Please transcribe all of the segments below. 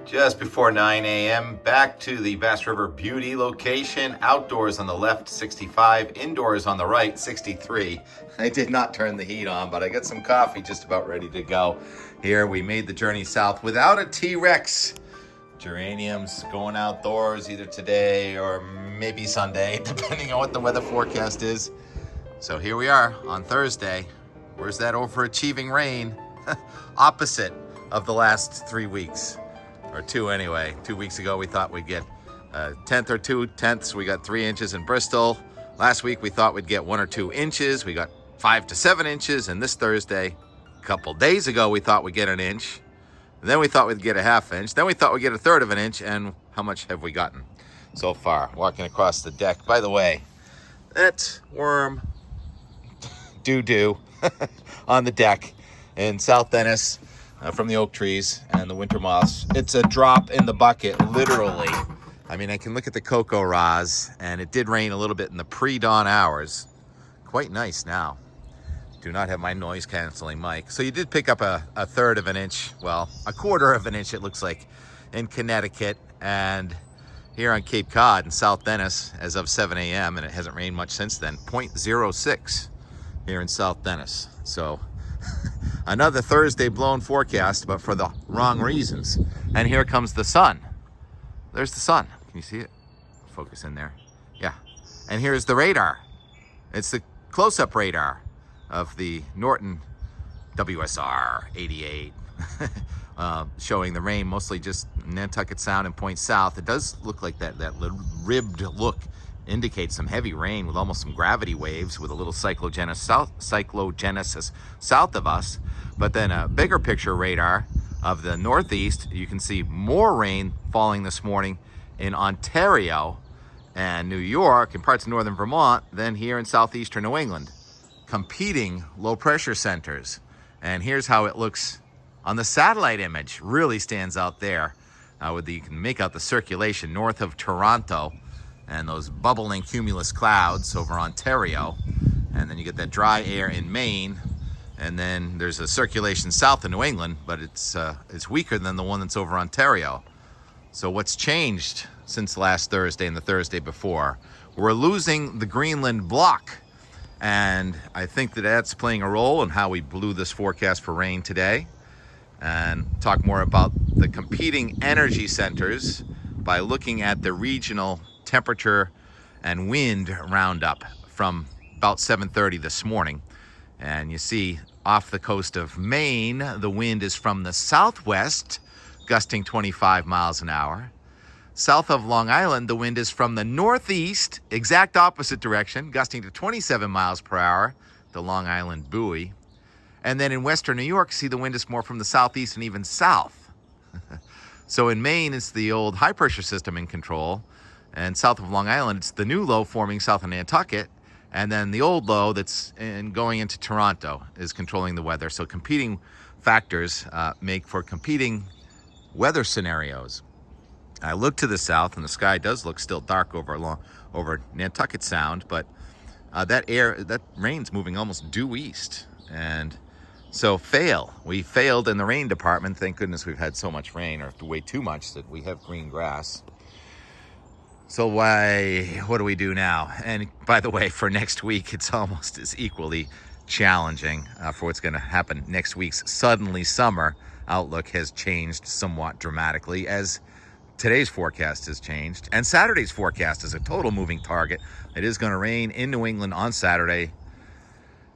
Just before 9 a.m., back to the Bass River Beauty location. Outdoors on the left, 65. Indoors on the right, 63. I did not turn the heat on, but I got some coffee just about ready to go. Here, we made the journey south without a T-Rex. Geraniums going outdoors either today or maybe Sunday, depending on what the weather forecast is. So here we are on Thursday. Where's that overachieving rain? Opposite of the last 3 weeks. Or two anyway. 2 weeks ago we thought we'd get a tenth or 2/10. We got 3 inches in Bristol. Last week we thought we'd get 1 or 2 inches. We got 5 to 7 inches. And this Thursday, a couple days ago, we thought we'd get an inch. Then we thought we'd get a half inch. Then we thought we'd get a third of an inch. And how much have we gotten so far? Walking across the deck. By the way, that worm doo-doo on the deck in South Dennis. From the oak trees and the winter moths. It's a drop in the bucket, literally. I mean, I can look at the cocoa raws, and it did rain a little bit in the pre-dawn hours. Quite nice now. Do not have my noise-canceling mic. So you did pick up a third of an inch, well, a quarter of an inch, it looks like, in Connecticut. And here on Cape Cod in South Dennis, as of 7 a.m., and it hasn't rained much since then, 0.06 here in South Dennis. So another Thursday blown forecast, but for the wrong reasons. And here comes the sun. There's the sun. Can you see it? Focus in there. Yeah. And here's the radar. It's the close-up radar of the Norton WSR 88, showing the rain mostly just Nantucket Sound and point south. It does look like that little ribbed look indicates some heavy rain with almost some gravity waves with a little cyclogenesis south of us. But then a bigger picture radar of the northeast, you can see more rain falling this morning in Ontario and New York and parts of northern Vermont than here in southeastern New England. Competing low pressure centers. And here's how it looks on the satellite image. Really stands out there. You can make out the circulation north of Toronto and those bubbling cumulus clouds over Ontario. And then you get that dry air in Maine. And then there's a circulation south of New England, but it's weaker than the one that's over Ontario. So what's changed since last Thursday and the Thursday before? We're losing the Greenland block. And I think that that's playing a role in how we blew this forecast for rain today. And talk more about the competing energy centers by looking at the regional temperature and wind roundup from about 7:30 this morning. And you see off the coast of Maine, the wind is from the southwest, gusting 25 miles an hour. South of Long Island, the wind is from the northeast, exact opposite direction, gusting to 27 miles per hour, the Long Island buoy. And then in western New York, see the wind is more from the southeast and even south. So in Maine, it's the old high pressure system in control. And south of Long Island, it's the new low forming south of Nantucket. And then the old low that's going into Toronto is controlling the weather. So competing factors make for competing weather scenarios. I look to the south, and the sky does look still dark over Nantucket Sound, but that rain's moving almost due east. And so we failed in the rain department. Thank goodness we've had so much rain, or way too much, that we have green grass. So what do we do now? And by the way, for next week, it's almost as equally challenging for what's going to happen next week's suddenly summer outlook has changed somewhat dramatically as today's forecast has changed. And Saturday's forecast is a total moving target. It is going to rain in New England on Saturday.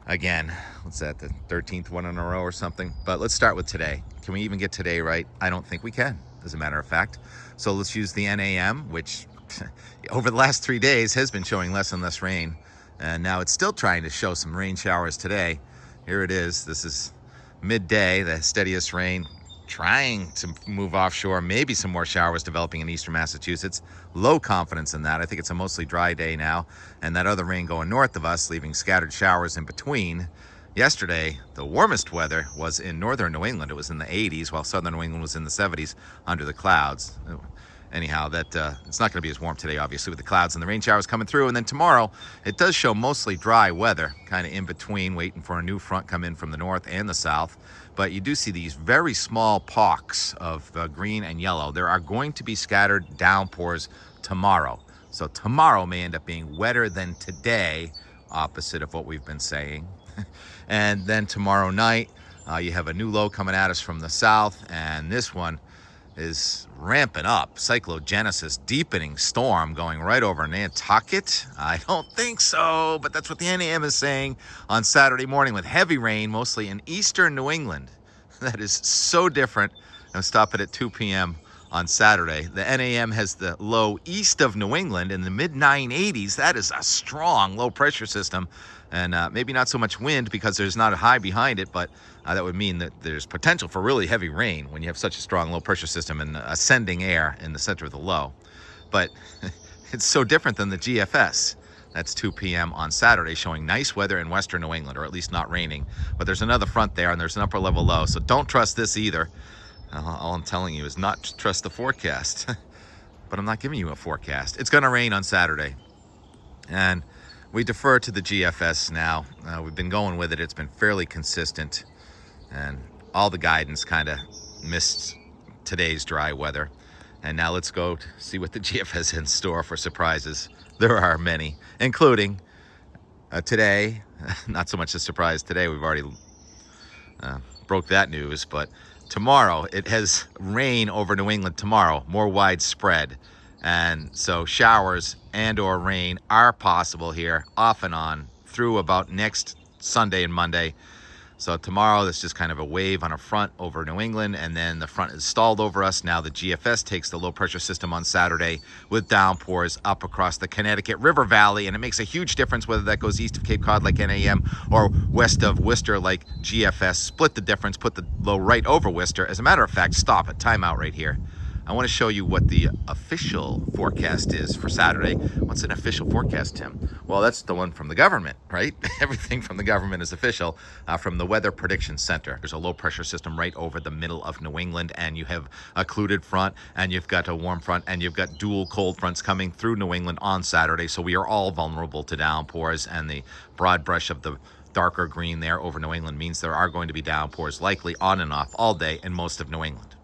Again, what's that, the 13th one in a row or something? But let's start with today. Can we even get today right? I don't think we can, as a matter of fact. So let's use the NAM, which over the last 3 days has been showing less and less rain, and now it's still trying to show some rain showers today. Here it is. This is midday, the steadiest rain trying to move offshore, maybe some more showers developing in eastern Massachusetts. Low confidence in that. I think it's a mostly dry day now, and that other rain going north of us, leaving scattered showers in between. Yesterday, the warmest weather was in northern New England. It was in the 80s, while southern New England was in the 70s under the clouds. anyhow, that it's not going to be as warm today, obviously, with the clouds and the rain showers coming through. And then tomorrow, it does show mostly dry weather, kind of in between, waiting for a new front come in from the north and the south. But you do see these very small pox of green and yellow. There are going to be scattered downpours tomorrow. So tomorrow may end up being wetter than today, opposite of what we've been saying. And then tomorrow night, you have a new low coming at us from the south, and this one is ramping up. Cyclogenesis, deepening storm going right over Nantucket. I don't think so, but that's what the NAM is saying on Saturday morning, with heavy rain, mostly in eastern New England. That is so different. I'm stopping at 2 p.m. on Saturday. The NAM has the low east of New England in the mid 980s. That is a strong low pressure system, and maybe not so much wind because there's not a high behind it, but that would mean that there's potential for really heavy rain when you have such a strong low pressure system and ascending air in the center of the low. But it's so different than the GFS. That's 2 p.m. on Saturday, showing nice weather in western New England, or at least not raining. But there's another front there, and there's an upper level low, so don't trust this either. All I'm telling you is not to trust the forecast. But I'm not giving you a forecast. It's going to rain on Saturday. And we defer to the GFS now. We've been going with it. It's been fairly consistent. And all the guidance kind of missed today's dry weather. And now let's go see what the GFS has in store for surprises. There are many, including today. Not so much a surprise today. We've already broke that news. But tomorrow, it has rain over New England tomorrow, more widespread. And so showers and or rain are possible here off and on through about next Sunday and Monday. So tomorrow, that's just kind of a wave on a front over New England, and then the front is stalled over us. Now the GFS takes the low pressure system on Saturday with downpours up across the Connecticut River Valley, and it makes a huge difference whether that goes east of Cape Cod like NAM or west of Worcester like GFS. Split the difference, put the low right over Worcester. As a matter of fact, stop it, time out right here. I want to show you what the official forecast is for Saturday. What's an official forecast, Tim? Well, that's the one from the government, right? Everything from the government is official, from the Weather Prediction Center. There's a low pressure system right over the middle of New England, and you have a occluded front, and you've got a warm front, and you've got dual cold fronts coming through New England on Saturday. So we are all vulnerable to downpours, and the broad brush of the darker green there over New England means there are going to be downpours likely on and off all day in most of New England.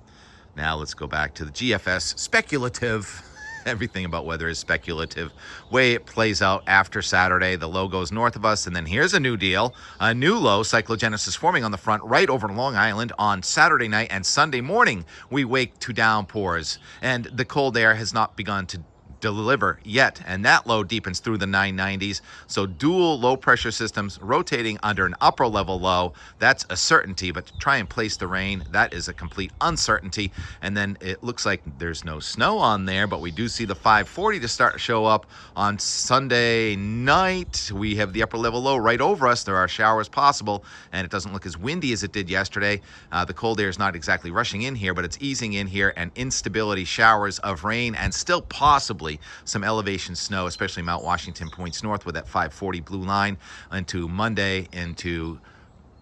Now let's go back to the GFS. Speculative. Everything about weather is speculative. Way it plays out after Saturday, the low goes north of us, and then here's a new deal. A new low, cyclogenesis, forming on the front right over Long Island on Saturday night, and Sunday morning we wake to downpours, and the cold air has not begun to deliver yet, and that low deepens through the 990s. So dual low pressure systems rotating under an upper level low, that's a certainty, but to try and place the rain, that is a complete uncertainty. And then it looks like there's no snow on there, but we do see the 540 to start to show up on Sunday night. We have the upper level low right over us. There are showers possible, and it doesn't look as windy as it did yesterday. The cold air is not exactly rushing in here, but it's easing in here, and instability, showers of rain, and still possibly some elevation snow, especially Mount Washington points north with that 540 blue line into Monday, into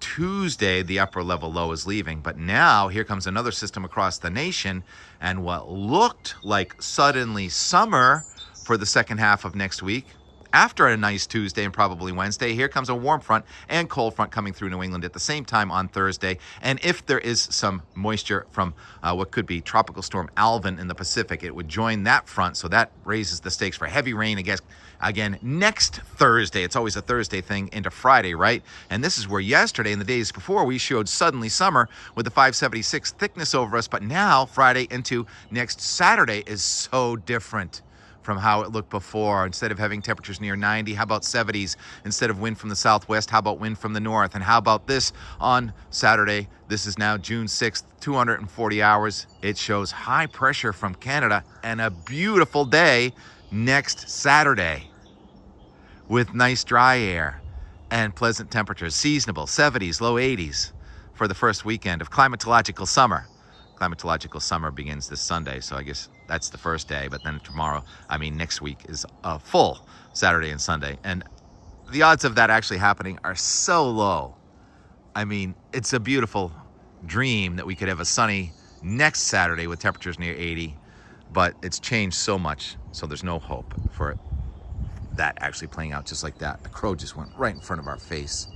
Tuesday. The upper level low is leaving, but now here comes another system across the nation, and what looked like suddenly summer for the second half of next week, after a nice Tuesday and probably Wednesday, here comes a warm front and cold front coming through New England at the same time on Thursday. And if there is some moisture from what could be Tropical Storm Alvin in the Pacific, it would join that front. So that raises the stakes for heavy rain, I guess, again next Thursday. It's always a Thursday thing into Friday, right? And this is where yesterday and the days before we showed suddenly summer with the 576 thickness over us. But now Friday into next Saturday is so different from how it looked before. Instead of having temperatures near 90, how about 70s? Instead of wind from the southwest, how about wind from the north? And how about this on Saturday? This is now June 6th, 240 hours. It shows high pressure from Canada and a beautiful day next Saturday with nice dry air and pleasant temperatures, seasonable 70s, low 80s for the first weekend of climatological summer. Climatological summer begins this Sunday, so I guess that's the first day, but then next week is a full Saturday and Sunday. And the odds of that actually happening are so low. I mean, it's a beautiful dream that we could have a sunny next Saturday with temperatures near 80, but it's changed so much, so there's no hope for that actually playing out just like that. The crow just went right in front of our face.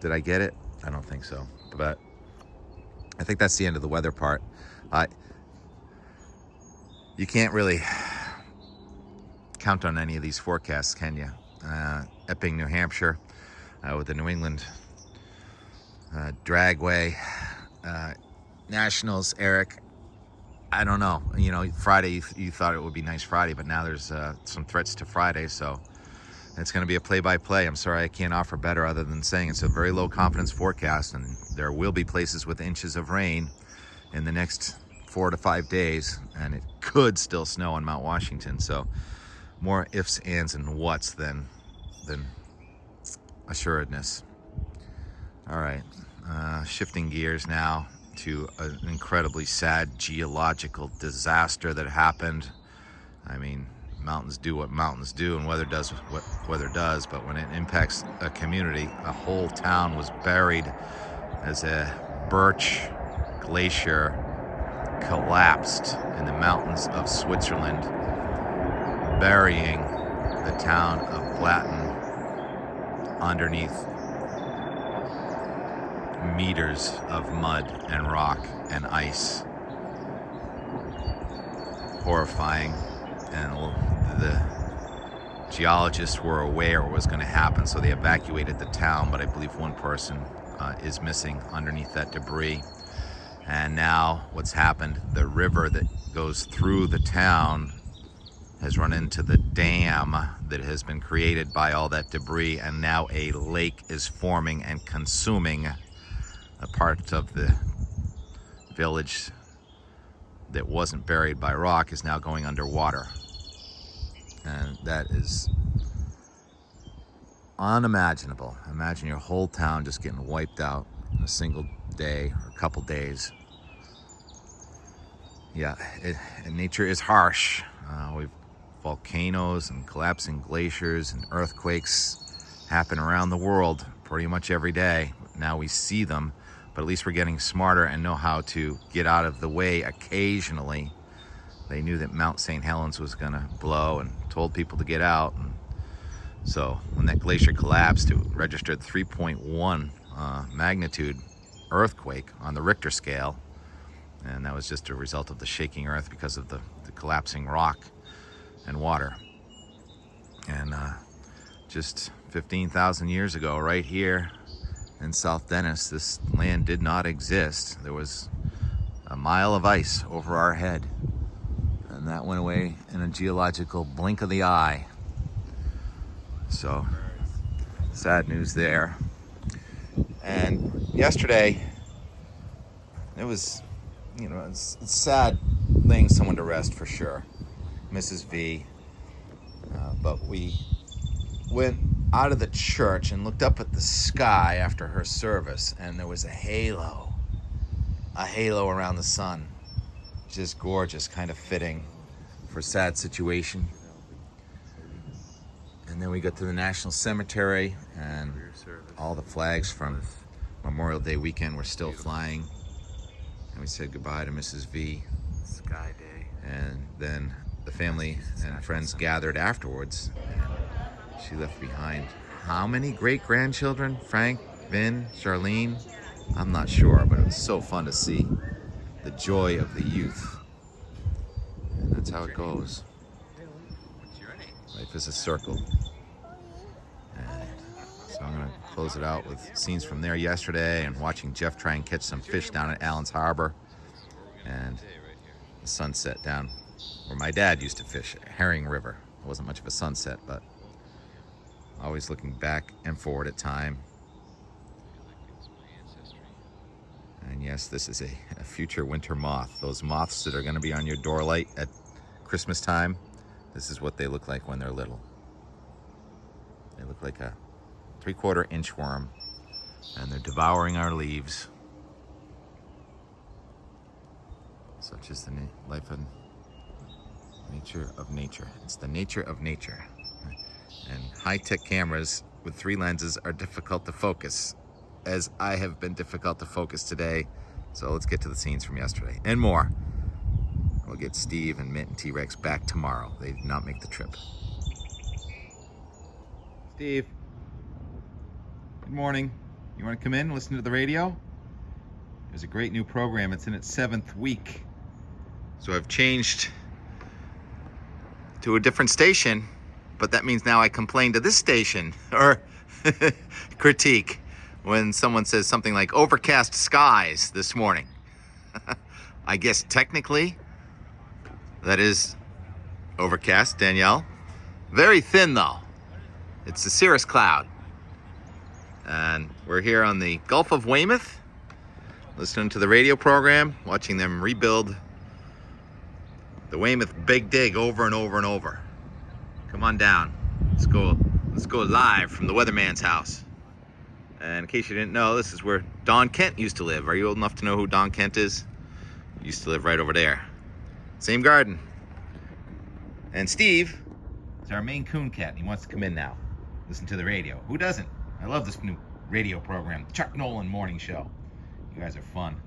Did I get it? I don't think so, but I think that's the end of the weather part. You can't really count on any of these forecasts, can you? Epping, New Hampshire, with the New England Dragway Nationals, Eric. I don't know. You know, Friday, you thought it would be nice Friday, but now there's some threats to Friday, so it's going to be a play-by-play. I'm sorry I can't offer better other than saying it's a very low confidence forecast, and there will be places with inches of rain in the next 4 to 5 days, and it could still snow on Mount Washington. So more ifs, ands, and whats than assuredness. All right, shifting gears now to an incredibly sad geological disaster that happened. I mean, mountains do what mountains do, and weather does what weather does, but when it impacts a community, a whole town was buried as a birch glacier collapsed in the mountains of Switzerland, burying the town of Blatten underneath meters of mud and rock and ice. Horrifying. And the geologists were aware what was going to happen, so they evacuated the town, but I believe one person is missing underneath that debris. And now what's happened, the river that goes through the town has run into the dam that has been created by all that debris, and now a lake is forming and consuming a part of the village that wasn't buried by rock is now going underwater. And that is unimaginable. Imagine your whole town just getting wiped out in a single day or a couple days. Yeah, nature is harsh. We've volcanoes and collapsing glaciers and earthquakes happen around the world pretty much every day. Now we see them, but at least we're getting smarter and know how to get out of the way occasionally. They knew that Mount St. Helens was going to blow and told people to get out. And so when that glacier collapsed, it registered 3.1 magnitude earthquake on the Richter scale. And that was just a result of the shaking earth because of the collapsing rock and water. And just 15,000 years ago, right here in South Dennis, this land did not exist. There was a mile of ice over our head, and that went away in a geological blink of the eye. So sad news there. And yesterday, it was, you know, it's sad laying someone to rest for sure, Mrs. V. But we went out of the church and looked up at the sky after her service, and there was a halo around the sun. Just gorgeous, kind of fitting for a sad situation. And then we got to the National Cemetery, and all the flags from Memorial Day weekend were still flying. And we said goodbye to Mrs. V. Sky Day. And then the family and friends gathered afterwards. She left behind how many great-grandchildren? Frank, Vin, Charlene? I'm not sure, but it was so fun to see the joy of the youth. And that's how it goes. Life is a circle. And so I'm going to close it out with scenes from there yesterday and watching Jeff try and catch some fish down at Allen's Harbor and the sunset down where my dad used to fish at Herring River. It wasn't much of a sunset, but always looking back and forward at time. And yes, this is a future winter moth. Those moths that are going to be on your door light at Christmas time, this is what they look like when they're little. They look like a 3/4 inch worm, and they're devouring our leaves. Such is the life and nature of nature. It's the nature of nature. And high-tech cameras with 3 lenses are difficult to focus, as I have been difficult to focus today. So let's get to the scenes from yesterday and more We'll get Steve and Mitt and T-Rex back tomorrow. They did not make the trip. Steve, good morning. You want to come in and listen to the radio? There's a great new program. It's in its 7th week. So I've changed to a different station, but that means now I complain to this station or critique when someone says something like overcast skies this morning. I guess technically that is overcast, Danielle. Very thin though. It's a cirrus cloud. And we're here on the Gulf of Weymouth, listening to the radio program, watching them rebuild the Weymouth Big Dig over and over and over. Come on down. Let's go live from the weatherman's house. And in case you didn't know, this is where Don Kent used to live. Are you old enough to know who Don Kent is? He used to live right over there. Same garden. And Steve is our Maine Coon cat. He wants to come in now. Listen to the radio. Who doesn't? I love this new radio program, Chuck Nolan Morning Show. You guys are fun.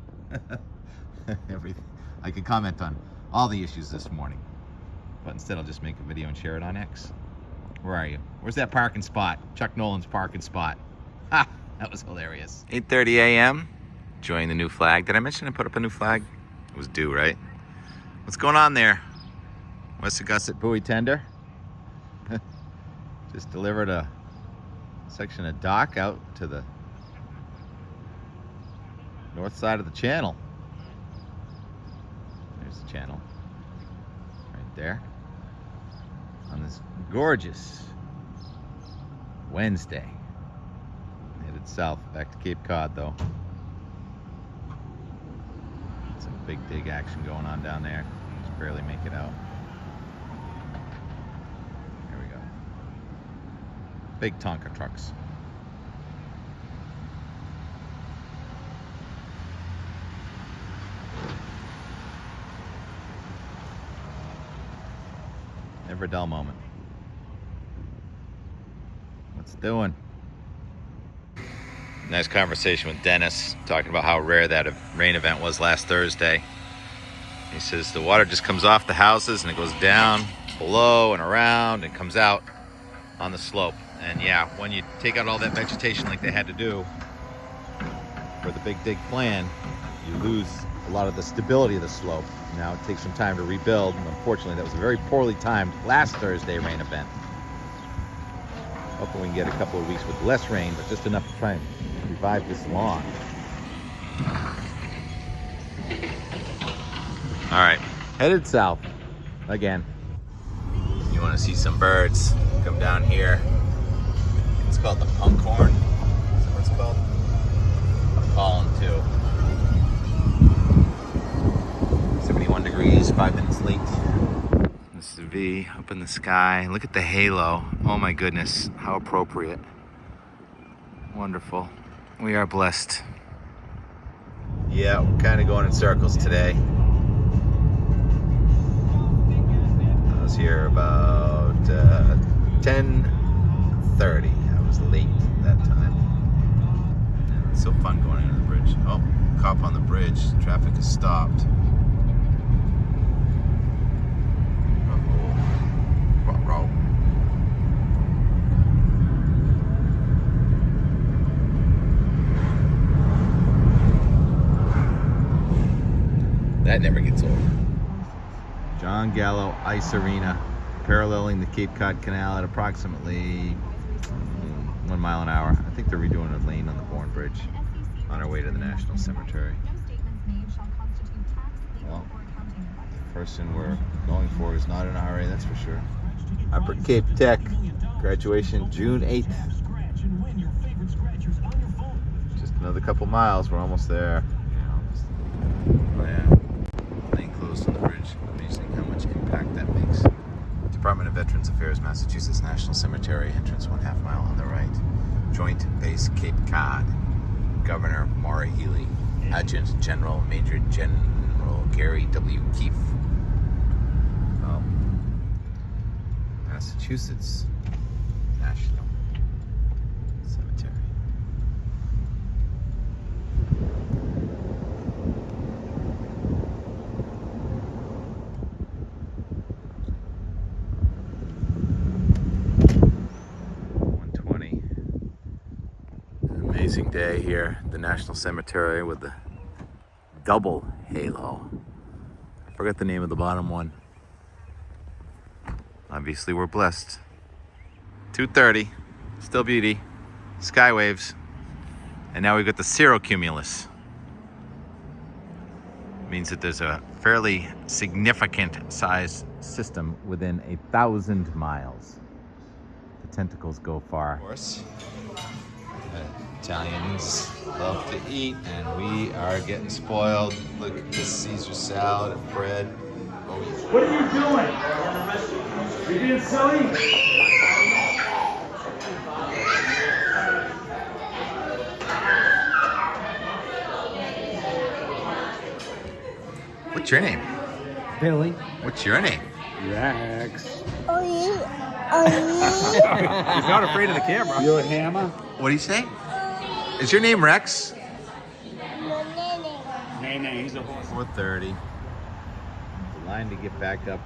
Everything. I could comment on all the issues this morning, but instead I'll just make a video and share it on X. Where are you? Where's that parking spot? Chuck Nolan's parking spot. Ha! That was hilarious. 8:30 a.m. Enjoying the new flag. Did I mention I put up a new flag? It was due, right? What's going on there? Wessagusset buoy tender. Just delivered a section of dock out to the north side of the channel. There's the channel right there on this gorgeous Wednesday. Headed south back to Cape Cod though. Some big dig action going on down there. Just barely make it out. There we go. Big Tonka trucks. Never a dull moment. What's it doing? Nice conversation with Dennis, talking about how rare that rain event was last Thursday. He says the water just comes off the houses and it goes down below and around and comes out on the slope. And yeah, when you take out all that vegetation like they had to do for the Big Dig plan, you lose a lot of the stability of the slope. Now it takes some time to rebuild, and unfortunately that was a very poorly timed last Thursday rain event. Hoping we can get a couple of weeks with less rain, but just enough to try and revive this lawn. All right, headed south again. You want to see some birds? Come down here. It's called the punkhorn. Is that what it's called? I'm calling too. 71 degrees, 5 minutes late. This is V up in the sky. Look at the halo. Oh my goodness, how appropriate. Wonderful. We are blessed. Yeah, we're kind of going in circles today. I was here about 10:30. I was late that time. Yeah, it's so fun going under the bridge. Oh, cop on the bridge. Traffic is stopped. That never gets old. John Gallo Ice Arena, paralleling the Cape Cod Canal at approximately 1 mile an hour. I think they're redoing a lane on the Bourne Bridge on our way to the National Cemetery. Well, the person we're going for is not in a hurry, that's for sure. Upper Cape Tech, graduation June 8th. Just another couple miles, we're almost there. Oh yeah. On the bridge, amazing how much impact that makes. Department of Veterans Affairs, Massachusetts National Cemetery, entrance 1/2 mile on the right. Joint Base Cape Cod. Governor Maura Healey. Adjutant General Major General Gary W. Keefe. Well, Massachusetts National Cemetery. amazing day here at the National Cemetery with the double halo. I forget the name of the bottom one. Obviously we're blessed. 2:30, still beauty, sky waves, and now we've got the cirrocumulus. Means that there's a fairly significant size system within 1,000 miles. The tentacles go far. Of course, Italians love to eat, and we are getting spoiled. Look at this Caesar salad and bread. Oh, yeah. What are you doing? You're being silly? What's your name? Billy. What's your name? Rex. He's not afraid of the camera. You're a hammer? What do you say? Is your name Rex? Nay, he's a horse. 4:30. The line to get back up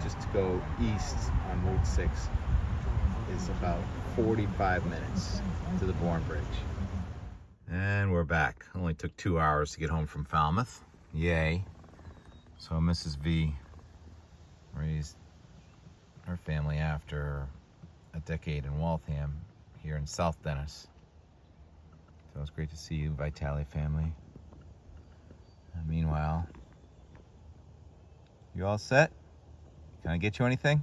just to go east on Route 6 is about 45 minutes to the Bourne Bridge. And we're back. Only took 2 hours to get home from Falmouth. Yay. So Mrs. V raised her family after a decade in Waltham here in South Dennis. So it was great to see you, Vitale family. And meanwhile, you all set? Can I get you anything?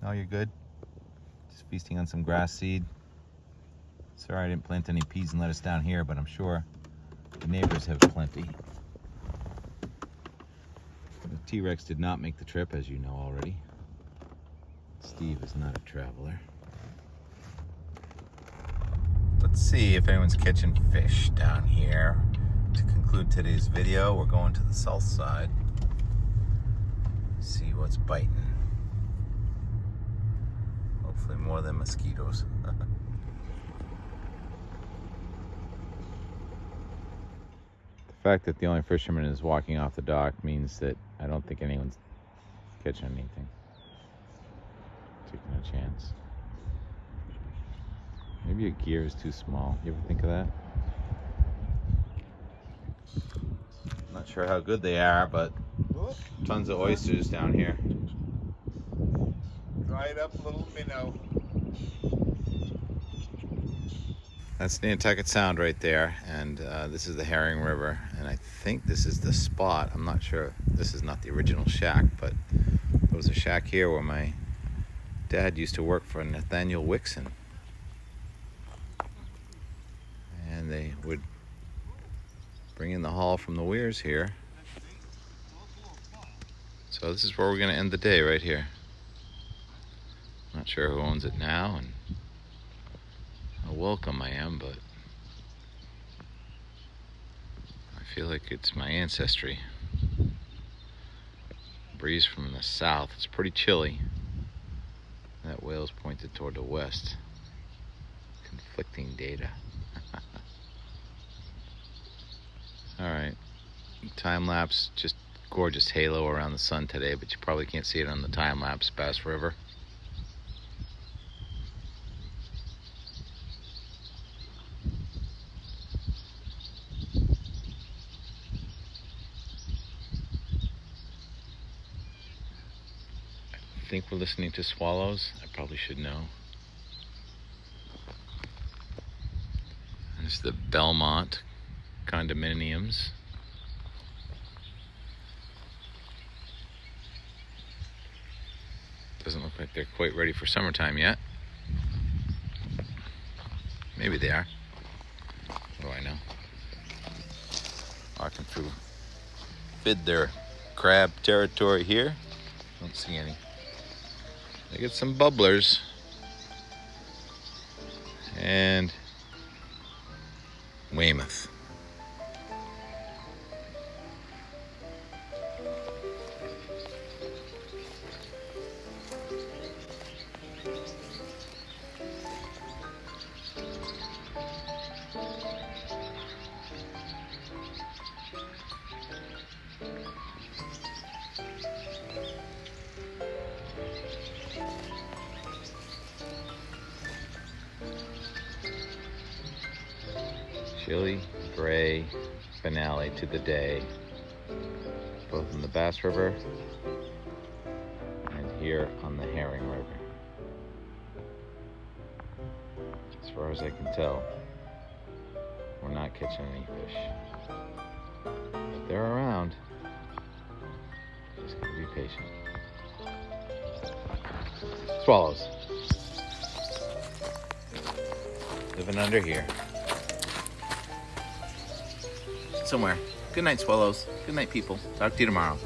No, you're good? Just feasting on some grass seed. Sorry I didn't plant any peas and lettuce down here, but I'm sure the neighbors have plenty. The T-Rex did not make the trip, as you know already. Steve is not a traveler. Let's see if anyone's catching fish down here. To conclude today's video, we're going to the south side. See what's biting. Hopefully more than mosquitoes. The fact that the only fisherman is walking off the dock means that I don't think anyone's catching anything. Taking a chance. Maybe your gear is too small. You ever think of that? Not sure how good they are, but tons of oysters down here. Dry it up a little minnow. That's Nantucket Sound right there, and this is the Herring River, and I think this is the spot. I'm not sure. This is not the original shack, but there was a shack here where my dad used to work for Nathaniel Wixon. And they would bring in the haul from the weirs here. So this is where we're going to end the day, right here. Not sure who owns it now and how welcome I am, but I feel like it's my ancestry. Breeze from the south. It's pretty chilly. That whale's pointed toward the west. Conflicting data. Alright, time lapse, just gorgeous halo around the sun today, but you probably can't see it on the time lapse. Bass River. I think we're listening to swallows. I probably should know. There's the Belmont condominiums. Doesn't look like they're quite ready for summertime yet. Maybe they are. What do I know? Walking through fid their crab territory here. Don't see any. They get some bubblers. And Weymouth. Chilly, gray finale to the day, both in the Bass River and here on the Herring River. As far as I can tell, we're not catching any fish. But they're around. Just gotta be patient. Swallows. Living under here. Somewhere. Good night, swallows. Good night, people. Talk to you tomorrow.